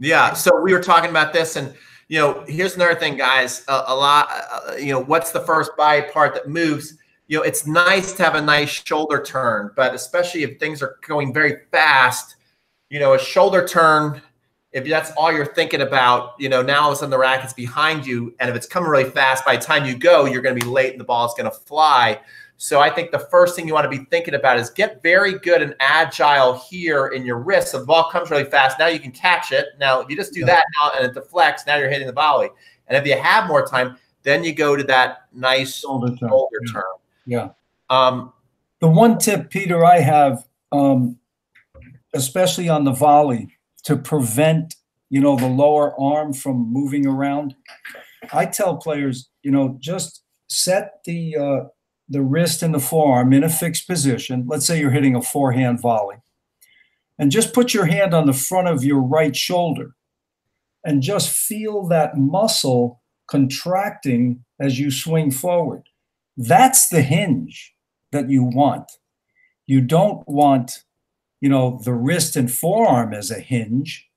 Yeah. So we were talking about this, and, you know, here's another thing, guys. A lot, you know, what's the first body part that moves? You know, it's nice to have a nice shoulder turn, but especially if things are going very fast, you know, a shoulder turn, if that's all you're thinking about, you know, now all of a sudden the racket's behind you, and if it's coming really fast, by the time you go, you're going to be late and the ball is going to fly. So I think the first thing you want to be thinking about is get very good and agile here in your wrist. So the ball comes really fast. Now you can catch it. Now, if you just do that now and it deflects, now you're hitting the volley. And if you have more time, then you go to that nice shoulder turn. Yeah. The one tip, Peter, I have, especially on the volley, to prevent, you know, the lower arm from moving around, I tell players, you know, just set the wrist and the forearm in a fixed position. Let's say you're hitting a forehand volley, and just put your hand on the front of your right shoulder and just feel that muscle contracting as you swing forward. That's the hinge that you want. You don't want, you know, the wrist and forearm as a hinge.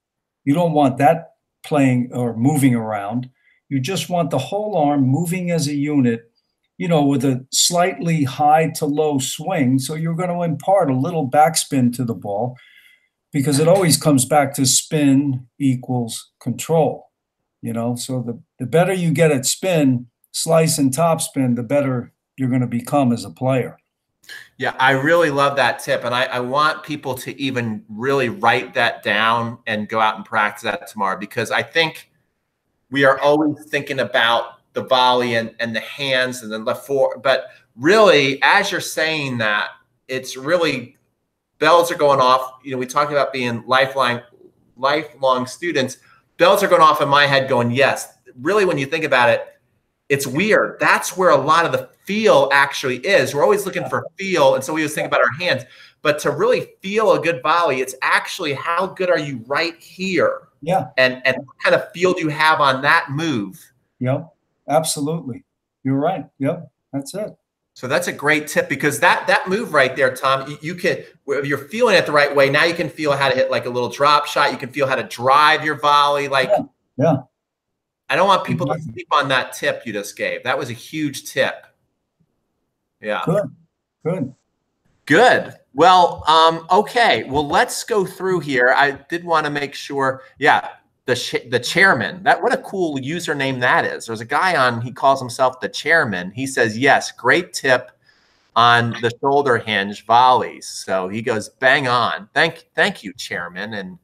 You don't want that playing or moving around. You just want the whole arm moving as a unit, you know, with a slightly high to low swing. So you're going to impart a little backspin to the ball, because it always comes back to spin equals control, you know. So the better you get at spin, slice and topspin, the better you're going to become as a player. Yeah, I really love that tip. And I want people to even really write that down and go out and practice that tomorrow, because I think we are always thinking about the volley and the hands and the left foot. But really, as you're saying that, it's really, bells are going off. You know, we talked about being lifelong students. Bells are going off in my head going, yes. Really, when you think about it, it's weird. That's where a lot of the feel actually is. We're always looking for feel. And so we always think about our hands. But to really feel a good volley, it's actually how good are you right here? Yeah. And what kind of feel do you have on that move? Yep, absolutely. You're right. Yep, that's it. So that's a great tip, because that move right there, Tom, you can, if you're feeling it the right way, now you can feel how to hit like a little drop shot. You can feel how to drive your volley. Like, yeah. I don't want people to sleep on that tip you just gave. That was a huge tip. Yeah. Good. Good. Well, okay. Well, let's go through here. I did want to make sure. Yeah, the chairman. What a cool username that is. There's a guy on. He calls himself the chairman. He says, "Yes, great tip on the shoulder hinge volleys." So he goes bang on. Thank you, chairman. And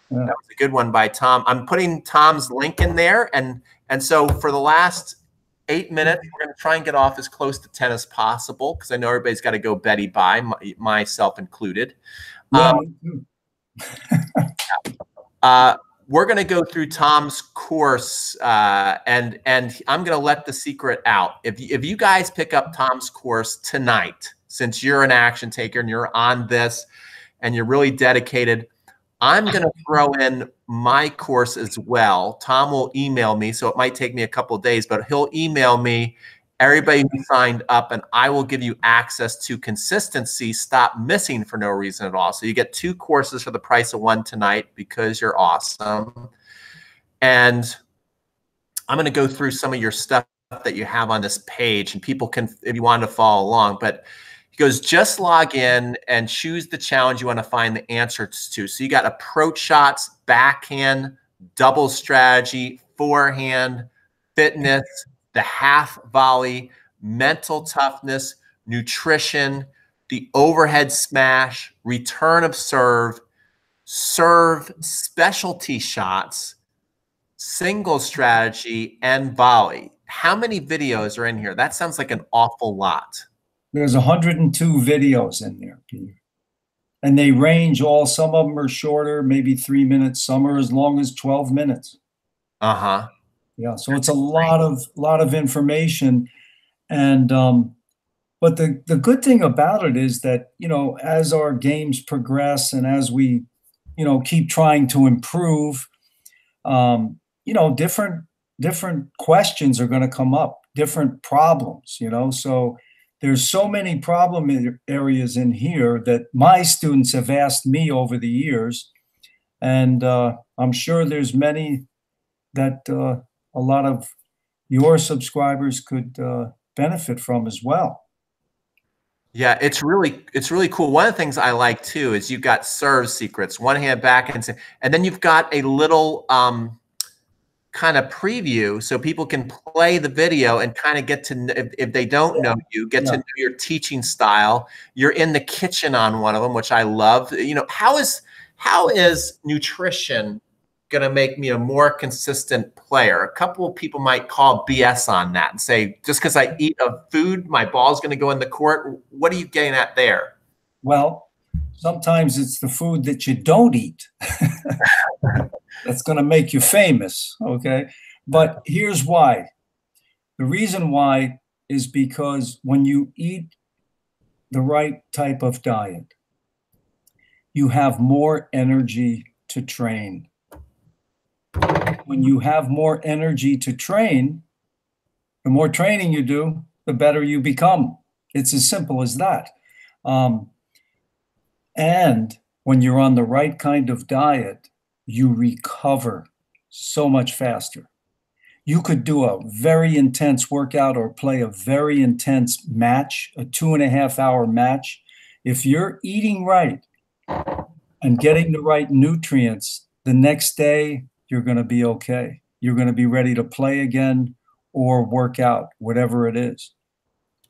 that was a good one by Tom. I'm putting Tom's link in there, and so for the last 8 minutes, we're going to try and get off as close to 10 as possible because I know everybody's got to go Betty bye, myself included. We're going to go through Tom's course, and I'm going to let the secret out. If you guys pick up Tom's course tonight, since you're an action taker and you're on this and you're really dedicated, I'm going to throw in my course as well. Tom will email me, so it might take me a couple of days, but he'll email me everybody who signed up, and I will give you access to consistency, stop missing for no reason at all. So you get 2 courses for the price of 1 tonight because you're awesome. And I'm going to go through some of your stuff that you have on this page, and people can, if you want to follow along, but he goes, just log in and choose the challenge you want to find the answers to. So you got approach shots, backhand, double strategy, forehand, fitness, the half volley, mental toughness, nutrition, the overhead smash, return of serve, specialty shots, single strategy, and volley. How many videos are in here? That sounds like an awful lot. There's 102 videos in there, Peter. And they range some of them are shorter, maybe 3 minutes. Some are as long as 12 minutes. Uh-huh. Yeah, so it's a lot of information. And but the good thing about it is that, as our games progress and as we, keep trying to improve, different questions are going to come up, different problems, so there's so many problem areas in here that my students have asked me over the years. And I'm sure there's many that a lot of your subscribers could benefit from as well. Yeah, it's really cool. One of the things I like too is you've got serve secrets, one hand back, and then you've got a little kind of preview so people can play the video and kind of get to, if they don't know you, get to know your teaching style. You're in the kitchen on one of them, which I love. How is nutrition going to make me a more consistent player? A couple of people might call BS on that and say, just because I eat a food, my ball's going to go in the court. What are you getting at there? Well, sometimes it's the food that you don't eat that's going to make you famous, okay? But here's why. The reason why is because when you eat the right type of diet, you have more energy to train. When you have more energy to train, the more training you do, the better you become. It's as simple as that. And when you're on the right kind of diet, you recover so much faster. You could do a very intense workout or play a very intense match, a 2.5-hour match. If you're eating right and getting the right nutrients, the next day, you're going to be okay. You're going to be ready to play again or work out, whatever it is.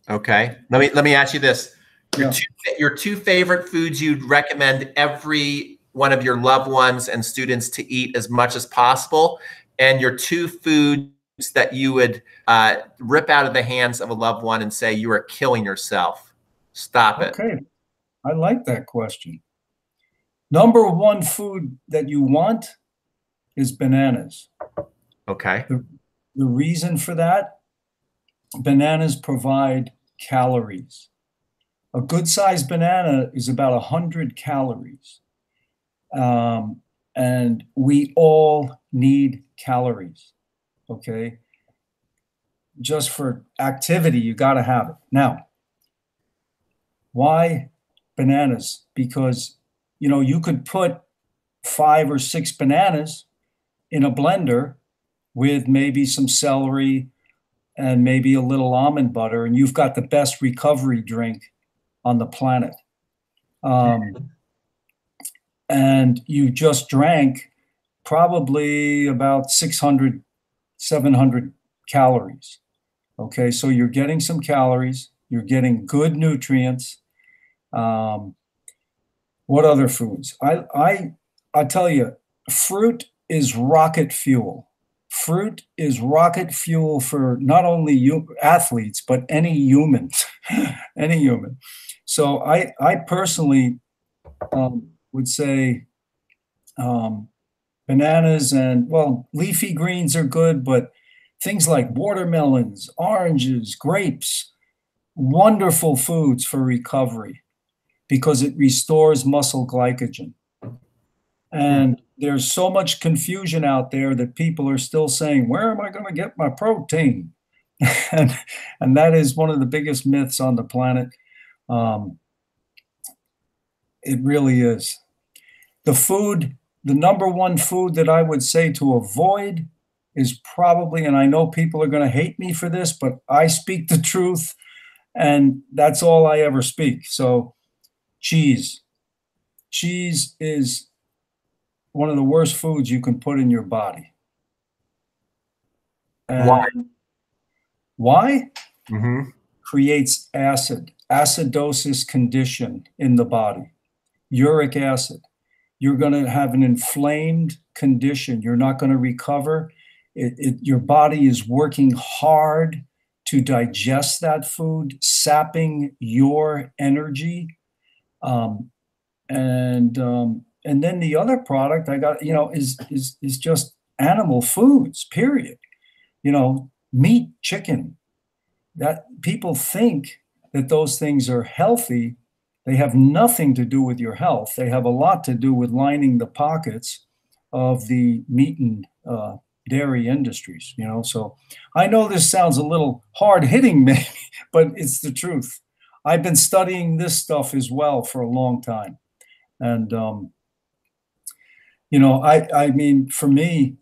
Okay. Let me ask you this. Your 2 favorite foods you'd recommend every one of your loved ones and students to eat as much as possible, and your 2 foods that you would rip out of the hands of a loved one and say you are killing yourself. Stop it. Okay. I like that question. Number 1 food that you want is bananas. Okay. The reason for that, bananas provide calories. A good-sized banana is about 100 calories. And we all need calories, okay? Just for activity, you got to have it. Now, why bananas? Because, you could put 5 or 6 bananas in a blender with maybe some celery and maybe a little almond butter, and you've got the best recovery drink on the planet. And you just drank probably about 600, 700 calories. Okay, so you're getting some calories, you're getting good nutrients. What other foods? I tell you, fruit is rocket fuel. Fruit is rocket fuel for not only you athletes, but any humans, any human. So I personally would say bananas and, well, leafy greens are good, but things like watermelons, oranges, grapes, wonderful foods for recovery because it restores muscle glycogen. And there's so much confusion out there that people are still saying, where am I going to get my protein? and that is one of the biggest myths on the planet. It really is. The number one food that I would say to avoid is probably, and I know people are going to hate me for this, but I speak the truth, and that's all I ever speak. So cheese. Cheese is one of the worst foods you can put in your body. And why? Why? Mm-hmm. Creates acidosis condition in the body. Uric acid. You're going to have an inflamed condition. You're not going to recover. Your body is working hard to digest that food, sapping your energy. And then the other product I got, is just animal foods, period. Meat, chicken. That people think that those things are healthy. They have nothing to do with your health. They have a lot to do with lining the pockets of the meat and dairy industries, So I know this sounds a little hard-hitting, maybe, but it's the truth. I've been studying this stuff as well for a long time. And, I mean, for me,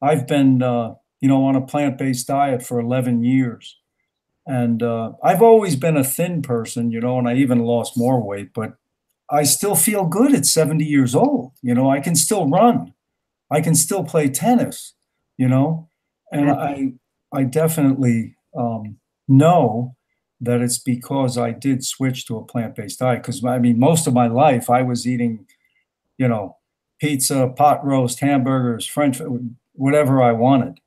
I've been, on a plant-based diet for 11 years. And I've always been a thin person, and I even lost more weight, but I still feel good at 70 years old. I can still run. I can still play tennis, and I definitely know that it's because I did switch to a plant-based diet. Because, I mean, most of my life I was eating, pizza, pot roast, hamburgers, French, whatever I wanted,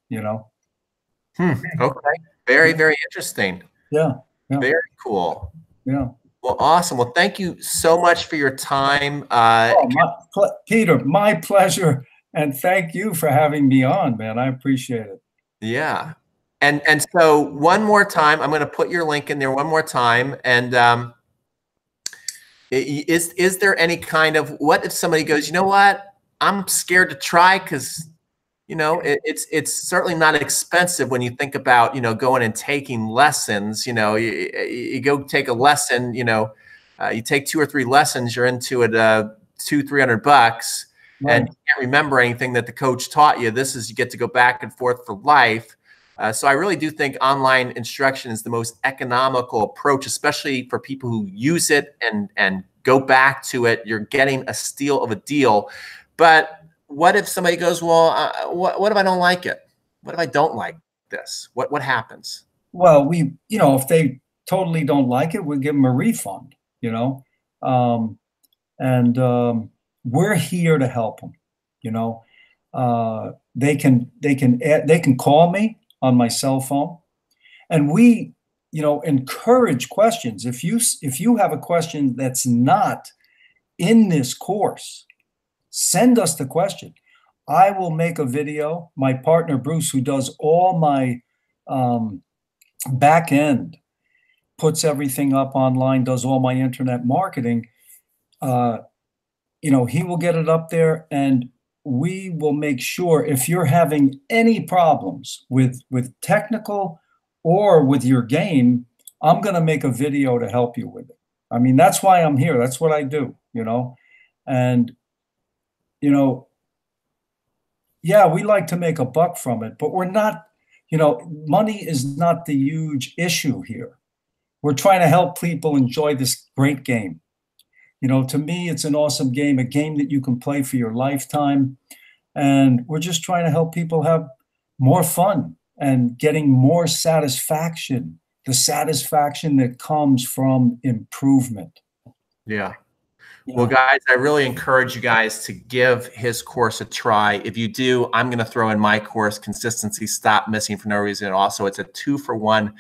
Okay. Very, very interesting. Yeah. Very cool. Yeah. Well, awesome. Well, thank you so much for your time. Peter, my pleasure. And thank you for having me on, man. I appreciate it. Yeah. And so one more time, I'm going to put your link in there one more time. And is there any kind of, what if somebody goes, you know what, I'm scared to try because, it's certainly not expensive when you think about, going and taking lessons. You go take a lesson, you take 2 or 3 lessons, you're into it, $200-300, right. And you can't remember anything that the coach taught you. This is, you get to go back and forth for life. So I really do think online instruction is the most economical approach, especially for people who use it and go back to it. You're getting a steal of a deal. But what if somebody goes, well, what if I don't like it? What if I don't like this? What happens? Well, if they totally don't like it, we'll give them a refund, and we're here to help them. They can call me on my cell phone, and we, encourage questions. If you have a question that's not in this course, send us the question. I will make a video. My partner, Bruce, who does all my back end, puts everything up online, does all my internet marketing. He will get it up there, and we will make sure if you're having any problems with technical or with your game, I'm going to make a video to help you with it. I mean, that's why I'm here. That's what I do, and yeah, we like to make a buck from it, but we're not, money is not the huge issue here. We're trying to help people enjoy this great game. You know, to me, it's an awesome game, a game that you can play for your lifetime. And we're just trying to help people have more fun and getting more satisfaction, the satisfaction that comes from improvement. Yeah. Well, guys, I really encourage you guys to give his course a try. If you do, I'm going to throw in my course, Consistency, Stop Missing for No Reason. Also, it's a 2-for-1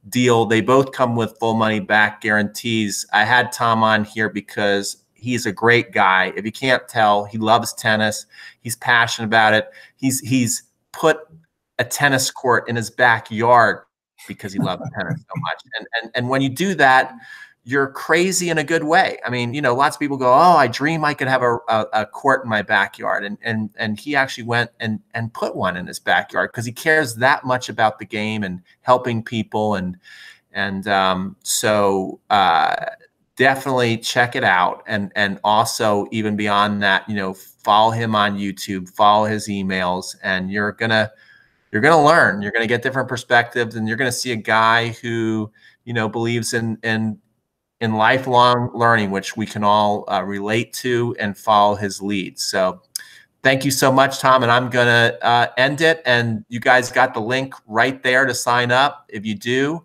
deal. They both come with full money back guarantees. I had Tom on here because he's a great guy. If you can't tell, he loves tennis. He's passionate about it. He's put a tennis court in his backyard because he loves tennis so much. And when you do that, you're crazy in a good way. I mean, you know, lots of people go, "Oh, I dream I could have a court in my backyard," and he actually went and put one in his backyard because he cares that much about the game and helping people, so definitely check it out, and also even beyond that, you know, follow him on YouTube, follow his emails, and you're gonna learn. You're gonna get different perspectives, and you're gonna see a guy who, you know, believes in lifelong learning, which we can all relate to and follow his lead. So thank you so much, Tom. And I'm going to end it. And you guys got the link right there to sign up. If you do,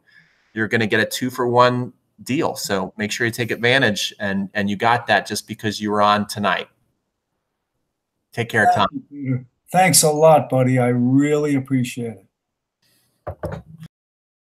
you're going to get a 2-for-1 deal. So make sure you take advantage. And you got that just because you were on tonight. Take care, Tom. Thanks a lot, buddy. I really appreciate it.